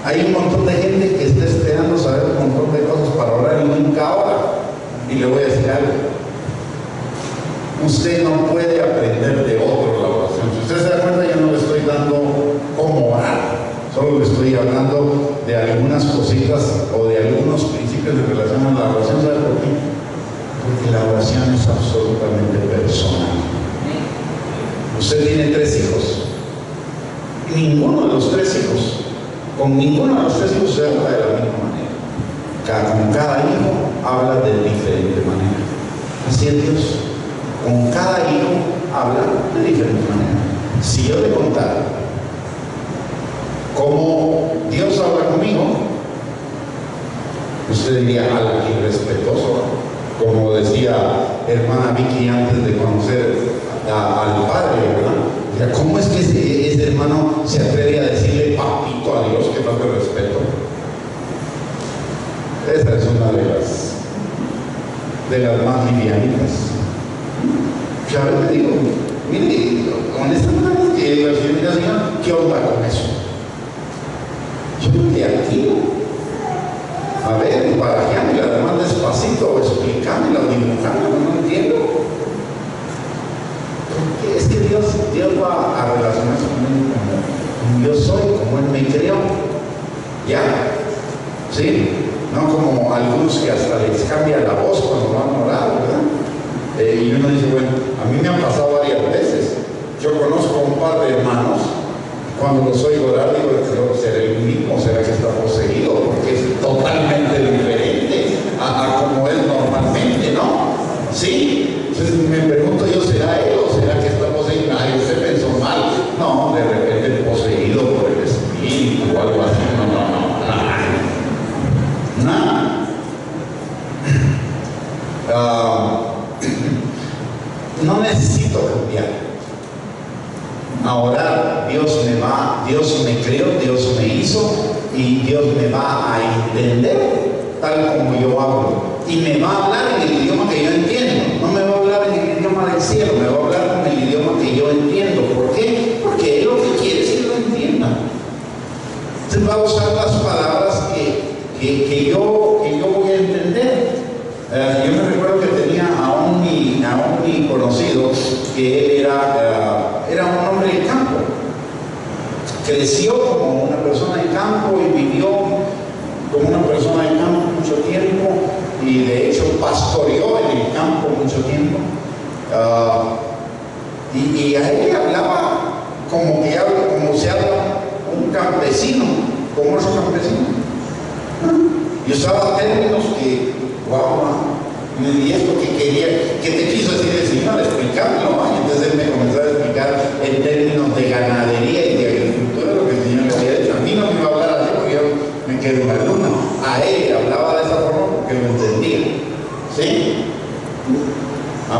Hay un montón de gente que está esperando saber un montón de cosas para orar y nunca ora. Y le voy a decir algo: usted no puede aprender de otro la oración. Si usted se da cuenta, yo no le estoy dando cómo orar, solo le estoy hablando de algunas cositas o de algunos principios de relación a la oración. ¿Sabe por qué? Porque la oración es absolutamente personal. Usted tiene 3 hijos, y ninguno de los 3 hijos, con ninguno de los 3 hijos se habla de la misma manera. Con cada hijo habla de diferente manera. Así es Dios. Con cada hijo habla de diferente manera. Si yo le contara cómo Dios habla conmigo, usted diría: ¡ala, qué irrespetuoso! Como decía hermana Vicky antes de conocer al Padre, ¿verdad? ¿Cómo es que ese hermano se atreve a decirle papito a Dios? Que falta de respeto. Esa es una de las más livianitas. Ya le digo, mire, honestamente, que el Señor, ¿qué onda con eso? Yo me activo. A ver, barajeame, además despacito, explícamelo, dibujamelo, no entiendo. Porque es que Dios va a relacionarse conmigo como yo soy, como Él me creó. ¿Ya? ¿Sí? No como algunos que hasta les cambia la voz cuando van a orar, ¿verdad? Y uno dice: bueno, a mí me ha pasado varias veces. Yo conozco a un par de hermanos, cuando los oigo orar, digo: ¿será el mismo? ¿Será que está poseído? Porque es totalmente diferente a como es normalmente, ¿no? ¿Sí? Entonces me pregunto yo: ¿será él o será que está poseído? Ay, usted pensó mal. No, de repente poseído por el espíritu o algo así. Nada. No necesito cambiar. A orar, Dios me creó, Dios me hizo, y Dios me va a entender tal como yo hablo, y me va a hablar en el idioma que yo entiendo. No me va a hablar en el idioma del cielo, me va a hablar en el idioma que yo entiendo. ¿Por qué? Porque Él lo que quiere es que lo entienda. Entonces va a usar las palabras que yo voy a entender. Yo me recuerdo que tenía a un conocido que él era un hombre de campo. Creció como una persona de campo y vivió como una persona de campo mucho tiempo, y de hecho pastoreó en el campo mucho tiempo. Y a él le hablaba como se habla un campesino, como otro campesino. Y usaba términos que, wow, y esto que quería, que te quiso decir el Señor, explicarlo, ¿no? Y entonces él me comenzó a explicar en términos de ganadería y de agricultura lo que el Señor le había dicho. A mí no me iba a hablar así porque yo me quedé en la luna. A él hablaba de esa forma porque lo entendía. ¿Sí? A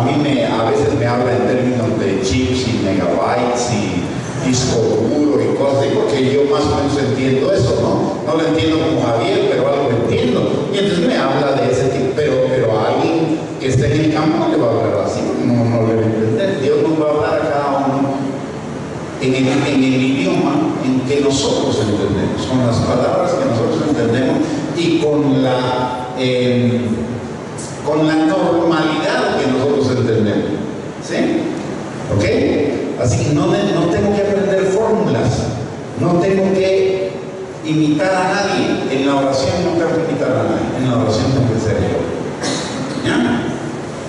veces me habla en términos de chips y megabytes y disco duro y cosas así, porque yo más o menos entiendo eso, ¿no? No lo entiendo como Javier, pero algo entiendo. Y entonces me habla de ese tipo, pero a alguien que esté en el campo no le va a hablar así, no le va a entender. Dios nos va a hablar a cada uno en el idioma en que nosotros entendemos, con las palabras que nosotros entendemos y con la normalidad que nosotros entendemos. ¿Sí? ¿Ok? Así que no tengo que aprender fórmulas, no tengo que imitar a nadie. En la oración no tengo que imitar a nadie, en la oración tengo que ser yo. ¿Ya?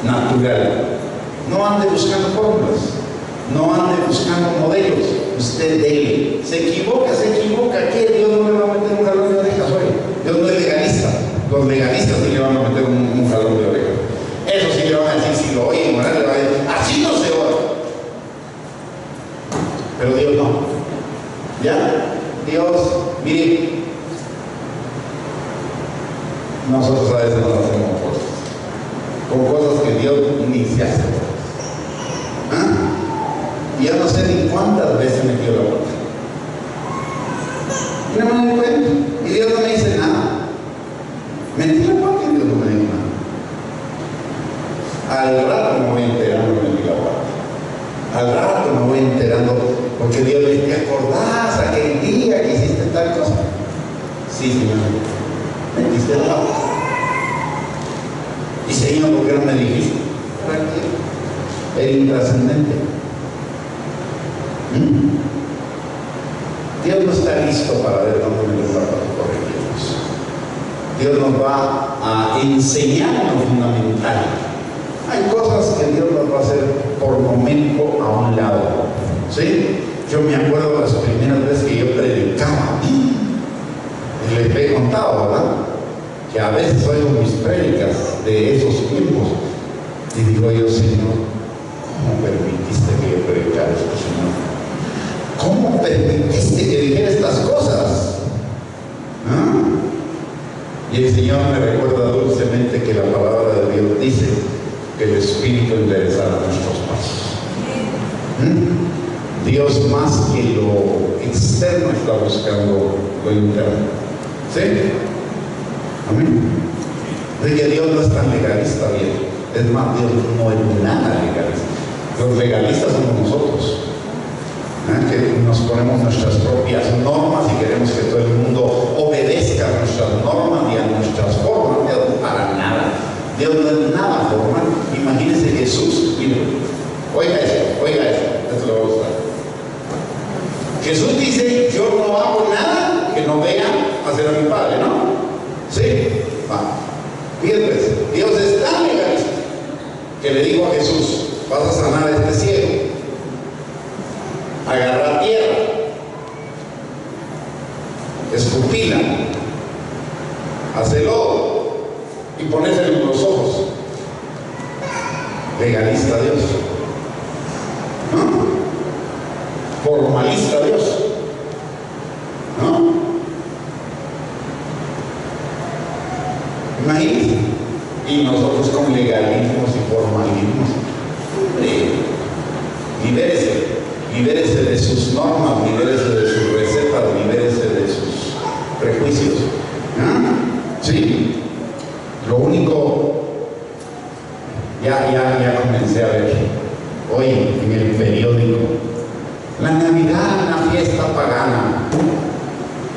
Natural. No ande buscando fórmulas, no ande buscando modelos. Usted dele. Se equivoca. ¿Qué? Dios no le va a meter un jalón de orejas hoy. Dios no es legalista. Los legalistas sí le van a meter un jalón de orejas. Eso sí le van a decir, si lo oyen, le van a decir: así no se ora. Pero Dios no. ¿Ya? Dios, mire, nosotros a veces nos hacemos cosas, con cosas que Dios ni se hace. ¿Ah? Y yo no sé ni cuántas veces me dio la puerta. Y no me doy cuenta. Y Dios no me dice nada. Mentira, ¿por qué Dios no me dijo nada? Al rato me voy enterando que me dio la puerta. Al rato me voy enterando, porque Dios le dice: ¿te acordás aquel día que hiciste tal cosa? Sí, Señor. Me diste la puerta. Y Señor, ¿por qué no me dijiste? ¿Para qué? Era intrascendente. Dios no está listo para ver dónde me lo va a corregirnos. Dios nos va a enseñar lo fundamental. Hay cosas que Dios nos va a hacer por momento a un lado. ¿Sí? Yo me acuerdo de las primeras veces que yo predicaba. Y les he contado, ¿verdad? Que a veces oigo mis prédicas de esos tiempos. Y digo yo: Señor, ¿cómo permitiste que yo predicara esto, Señor? ¿Cómo permitiste que dijera estas cosas? ¿Ah? Y el Señor me recuerda dulcemente que la palabra de Dios dice que el Espíritu enderezará nuestros pasos. Dios, más que lo externo, está buscando lo interno. ¿Sí? Amén. De que Dios no es tan legalista, bien. Es más, Dios no es nada legalista. Los legalistas somos nosotros, que nos ponemos nuestras propias normas y queremos que todo el mundo obedezca a nuestras normas y a nuestras formas. Dios no para nada. Dios no es nada formal. Imagínense Jesús. Miren, oiga eso, esto lo voy a usar. Jesús dice: yo no hago nada que no vea hacer a mi Padre, ¿no? Sí, va. Fíjense, Dios es tan legalista que le dijo a Jesús: vas a sanar a este ciego, agarrar tierra, escupila, hacer lodo y ponérselo en los ojos. Legalista Dios, ¿no? Formalista Dios, ¿no? Imagínense. Y nosotros con legalismos y formalismos. Libérese de sus normas, libérese de sus recetas, libérese de sus prejuicios. Sí. Lo único, ya comencé a ver hoy en el periódico: la Navidad, una fiesta pagana.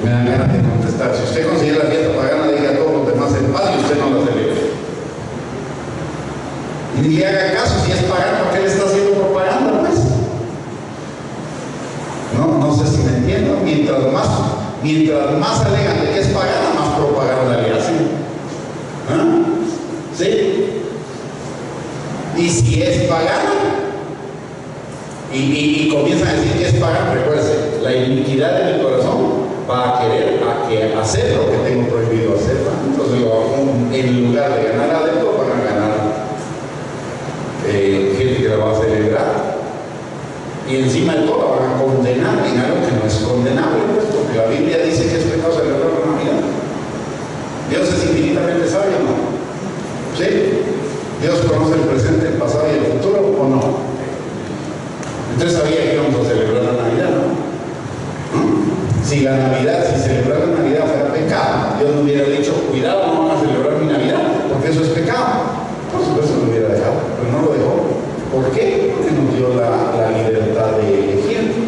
Me dan ganas de contestar: si usted considera la fiesta pagana, diga a todos los demás en paz y usted no la celebre. Y ni le haga caso. Si es pagana, ¿por qué le está haciendo propaganda, pues? No sé si me entiendo. Mientras más alegan de que es pagana, más propaganda le hacen. ¿Sí? Y si es pagana y comienzan a decir que es pagana, recuérdense, la iniquidad de mi corazón va a querer hacer lo que tengo prohibido hacer, ¿no? Entonces, en lugar de ganar adentro, van a ganar gente que la va a celebrar, y encima de todo la van a condenar en algo que no es condenable, pues, porque la Biblia dice que es pecado celebrar la Navidad. Dios es infinitamente sabio, ¿no? ¿Sí? Dios conoce el presente, el pasado y el futuro, ¿o no? Entonces sabía que íbamos a celebrar la Navidad, ¿no? Si celebrar la Navidad fuera pecado, Dios no hubiera dicho: cuidado, no van a celebrar mi Navidad, porque eso es pecado. Por supuesto lo hubiera dejado, pero no lo dejó. ¿Por qué? Porque nos dio la libertad de elegir.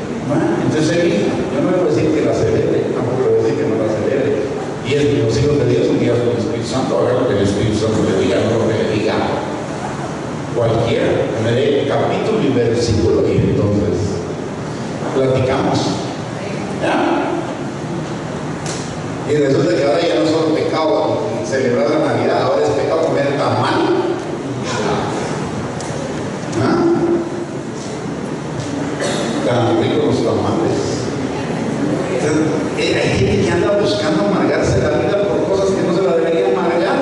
Entonces elija. Yo no le voy a decir que la celebre, tampoco le voy a decir que no la celebre. Y es que los hijos de Dios son guiados por el Espíritu Santo. Haga lo que el Espíritu Santo le diga, no lo que le diga cualquiera. Me dé capítulo y versículo y entonces platicamos. ¿Ya? Y resulta que ahora ya no solo pecado celebrar la Navidad, ahora es pecado comer tamal. Tan ricos los tamales. Hay gente que anda buscando amargarse la vida por cosas que no se la deberían amargar.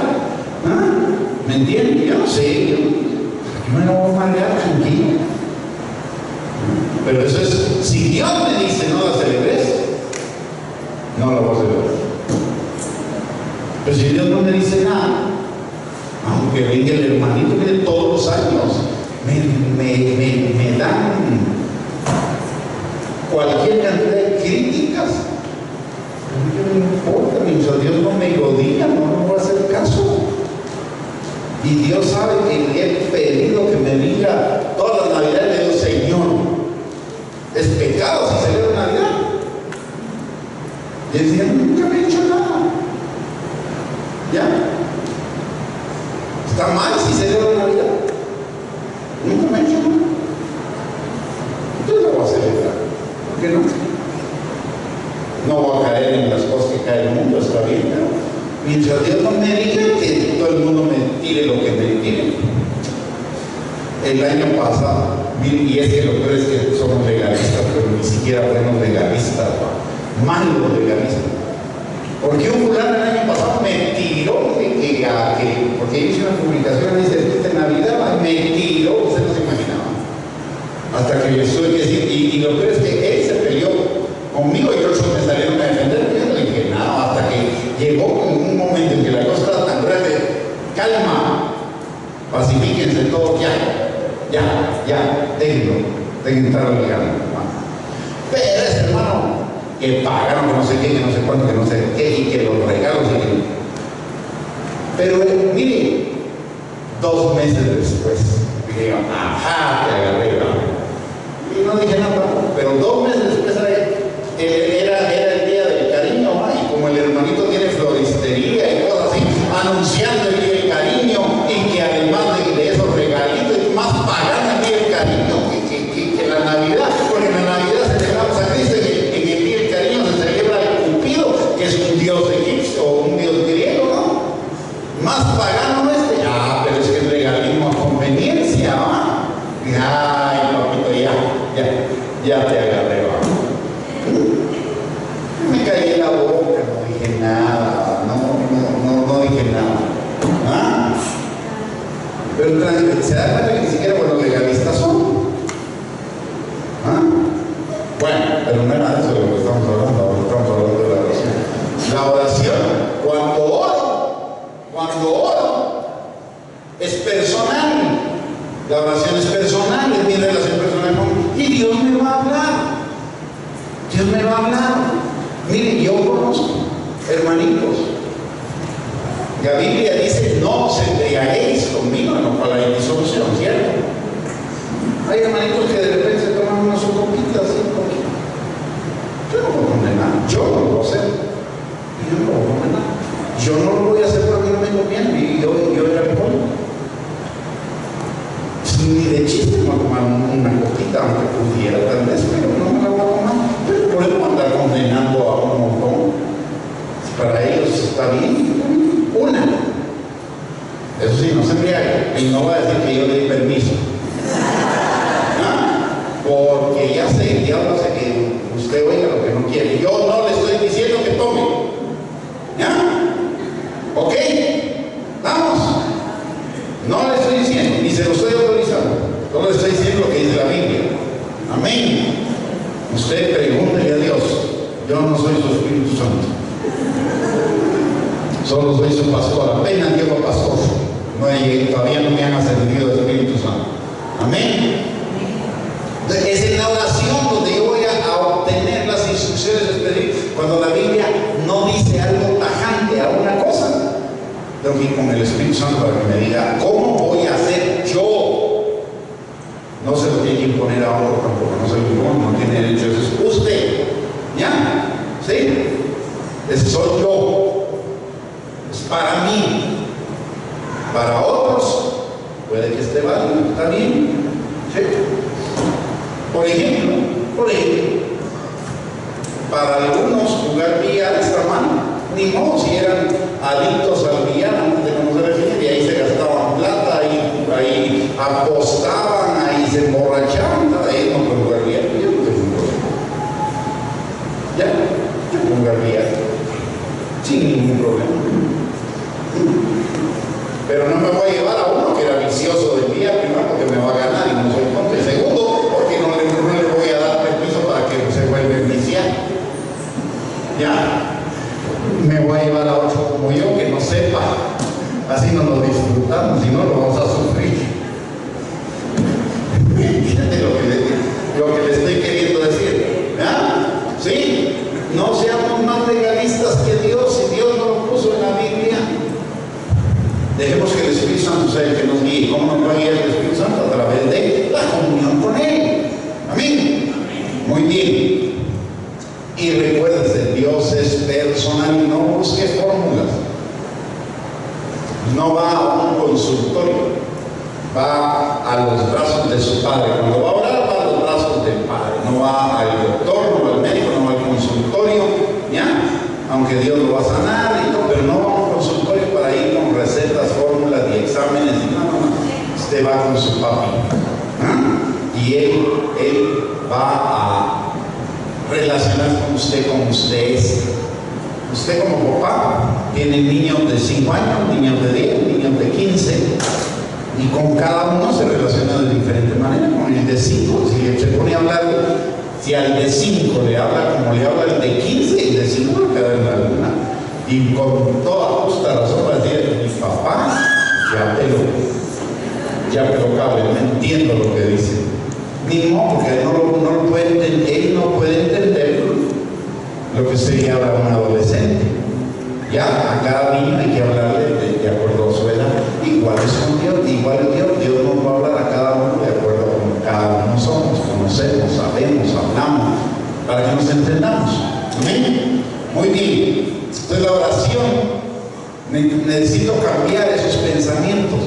¿Me entienden? Yo no sé. Yo me la voy a amargar tranquilo. Pero eso es, si Dios me dice no la celebres, no la voy a celebrar. Pero si Dios no me dice nada, venga el hermanito, mire, todos los años me dan cualquier cantidad de críticas. No me importa, mientras Dios no me lo diga, no me voy a hacer caso. Y Dios sabe que le he pedido que me diga todas las navidades. Le digo, Señor, es pecado si celebro Navidad. Y él decía, nunca me he hecho nada. ¿Ya? Está mal si celebro Navidad. Nunca me he hecho nada. Entonces lo voy a celebrar. ¿Por qué no? No voy a caer en las cosas que cae el mundo, está bien, pero mientras Dios no me diga que todo el mundo me tire lo que me tire. El año pasado, y es que lo peor es que somos legalistas, pero ni siquiera fuimos legalistas, malos legalistas. Porque un fulano el año pasado me tiró porque hice una publicación y dice, de Navidad, me tiró, usted no se imaginaba. Hasta que les tuve que decir, y lo peor es que él se peleó conmigo y otros me salieron a defender. Yo no le dije nada, hasta que llegó un momento en que la cosa estaba tan grande. Calma, pacifíquense todos, ya, dejen estar ligando. Pero ese hermano que pagaron, que no sé qué, que no sé cuánto, que no sé qué, y que los regalos, y que... Pero mire, 2 meses después, dije, ajá, te agarré, ¿no? Y no dije nada, pero 2 meses después era el día del cariño, ¿no? Y como el hermanito tiene floristería y cosas así, anunciando el día del cariño, y que además de esos regalitos, más pagan el día del cariño que la Navidad, porque en la Navidad celebramos a Cristo, y en el día del cariño se celebra el Cupido, que es un dios egipcio o un dios griego, ¿no? Más pagano este, pero es que el regalismo a conveniencia, ¿no? Ay, papito, ya te agarré, ¿no? Me caí en la boca, no dije nada, no dije nada. Pero se da cuenta que ni siquiera buenos legalistas son. Bueno, pero no era eso de lo que estamos hablando, estamos hablando de la oración. La oración, cuando oro, es personal. La oración es personal, es mi relación personal con Dios. Y Dios me va a hablar. Dios me va a hablar. Mire, yo conozco, hermanitos. La Biblia dice, no os embriaguéis conmigo, en lo cual hay disolución, ¿cierto? Hay hermanitos que de repente se toman unas copitas así, yo no puedo condenar, yo no lo puedo hacer. Y yo no lo puedo condenar. Yo no lo voy a hacer porque no me conviene, y yo era alcohólico. Ni de chiste me voy a tomar una copita, aunque pudiera tal vez, pero no me la voy a tomar. Pero podemos andar condenando a un montón. Para ellos está bien. Una. Eso sí, no se embriague. Y no va a decir que yo le di permiso. Porque ya sé, el diablo hace que usted oiga lo que no quiere. Yo no le estoy diciendo que tome. ¿Ya? ¿Ok? Vamos. No le estoy diciendo, ni se lo estoy autorizando. Solo le estoy diciendo lo que dice la Biblia. Amén. Usted pregúntele a Dios. Yo no soy su Espíritu Santo. Solo soy su pastor. Apenas llego pastor. Todavía no me han ascendido del Espíritu Santo. Amén. Es en la oración donde yo voy a obtener las instrucciones específicas. Cuando la Biblia no dice algo tajante a una cosa, tengo que ir con el Espíritu Santo para que me diga cómo voy a hacer yo. No se lo tiene que imponer a otro tampoco, no se lo impone, no tiene derecho. Eso es usted. ¿Ya? ¿Sí? Ese soy yo. Es para mí. Para otros puede que esté válido, está bien. ¿Sí? Por ejemplo, para algunos jugar billar está mal. Ni modo, si eran adictos al billar antes de conocer el billar, y ahí se gastaban plata, ahí apostaban, ahí se emborrachaban, ahí no pueden jugar billar. Yo no tengo un problema. Ya, yo puedo jugar billar sin ningún problema. Pero no me voy a llevar a uno que era vicioso del billar, primero porque me va a ganar y no soy tonto, y segundo porque no le voy a dar permiso para que se vuelva a viciar. Ya, me voy a llevar a otro como yo que no sepa, así no lo disfruto. disfrutando, si no lo vamos a sufrir. Fíjate lo que le estoy queriendo decir. ¿Ah? ¿Sí? No seamos más legalistas que Dios, si Dios no lo puso en la Biblia. Dejemos que el Espíritu Santo sea el que nos guíe. ¿Cómo nos va a guiar el Espíritu Santo? A través de la comunión con Él. Amén. Muy bien. Y recuérdense, Dios es personal, no busque fórmulas. No va a un consultorio, va a los brazos de su Padre. Cuando va a orar, va a los brazos del Padre. No va al doctor, no va al médico, no va al consultorio, ¿ya? Aunque Dios lo va a sanar y todo, pero no va a un consultorio para ir con recetas, fórmulas y exámenes. No. Usted va con su papi. ¿Ah? Y él va a relacionarse con usted como usted es. Usted como papá tiene niños de 5 años, niños de 10, niños de 15, y con cada uno se relaciona de diferente manera. Con el de 5, si se pone a hablar, si al de 5 le habla como le habla el de 15, el de 5 no queda en la luna. Y con toda justa razón va a decir, mi papá ya pero cabe, no entiendo lo que dice. Ni modo, porque no lo puede entender, él no puede entender lo que sería ahora un adolescente. Ya, a cada niño hay que hablarle de acuerdo a su edad. Igual es con Dios, Dios nos va a hablar a cada uno de acuerdo a como cada uno somos, conocemos, sabemos, hablamos, para que nos entendamos. Amén. Muy bien. Entonces la oración, necesito cambiar esos pensamientos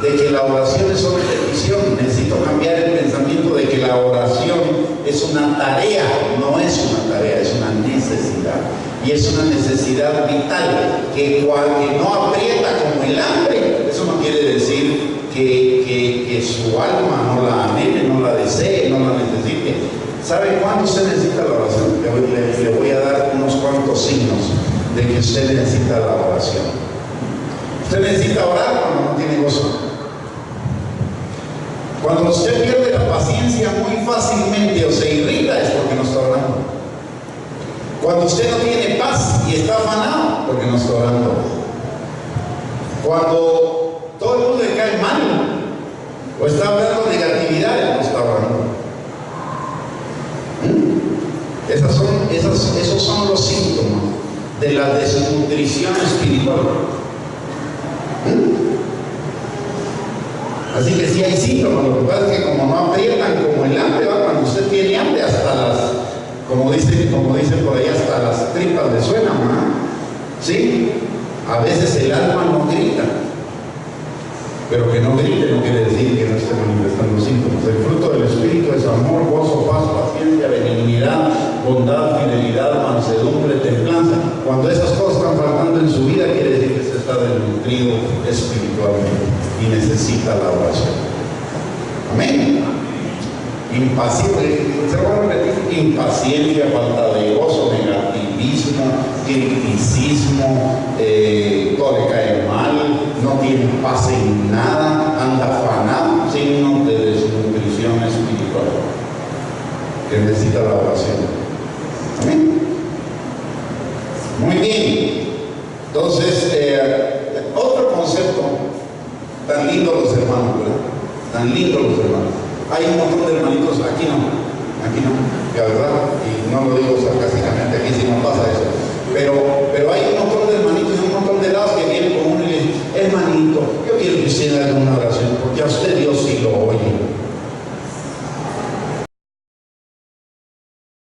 de que la oración es solo petición. Necesito cambiar el pensamiento de que la oración es una tarea. No es una tarea, es una necesidad. Y es una necesidad vital que no aprieta como el hambre. Eso no quiere decir que su alma no la anhele, no la desee, no la necesite. ¿Sabe cuándo usted necesita la oración? Le voy a dar unos cuantos signos de que usted necesita la oración. Usted necesita orar cuando no tiene gozo. Cuando usted pierde la paciencia muy fácilmente o se irrita es porque no está orando. Cuando usted no tiene paz y está afanado, porque no está orando. Cuando todo el mundo le cae mal o está hablando negatividad, no está orando. Esos son los síntomas de la desnutrición espiritual. Así que sí hay síntomas, lo que pasa es que como no aprietan como el hambre, cuando usted tiene hambre hasta las, como dicen por ahí, hasta las tripas le suenan, ¿no? ¿Sí? A veces el alma no grita, pero que no grite no quiere decir que no esté manifestando síntomas. El fruto del Espíritu es amor, gozo, paz, paciencia, benignidad, bondad, fidelidad, mansedumbre, templanza. Cuando esas cosas están faltando en su vida, quiere decir que se está desnutrido espiritualmente y necesita la oración. Amén. Impaciencia, falta de gozo, negativismo, criticismo, todo le cae mal, no tiene paz en nada, anda afanado, signos de desnutrición espiritual, que necesita la oración. Amén. Muy bien. Entonces, otro concepto, tan lindo los hermanos, ¿verdad? Tan lindos los hermanos. Hay un montón de hermanitos, aquí no, que verdad, y no lo digo sarcásticamente, aquí sí no pasa eso, pero hay un montón de hermanitos y un montón de lados que vienen con uno y le dicen, hermanito, yo quiero que usted haga una oración, porque a usted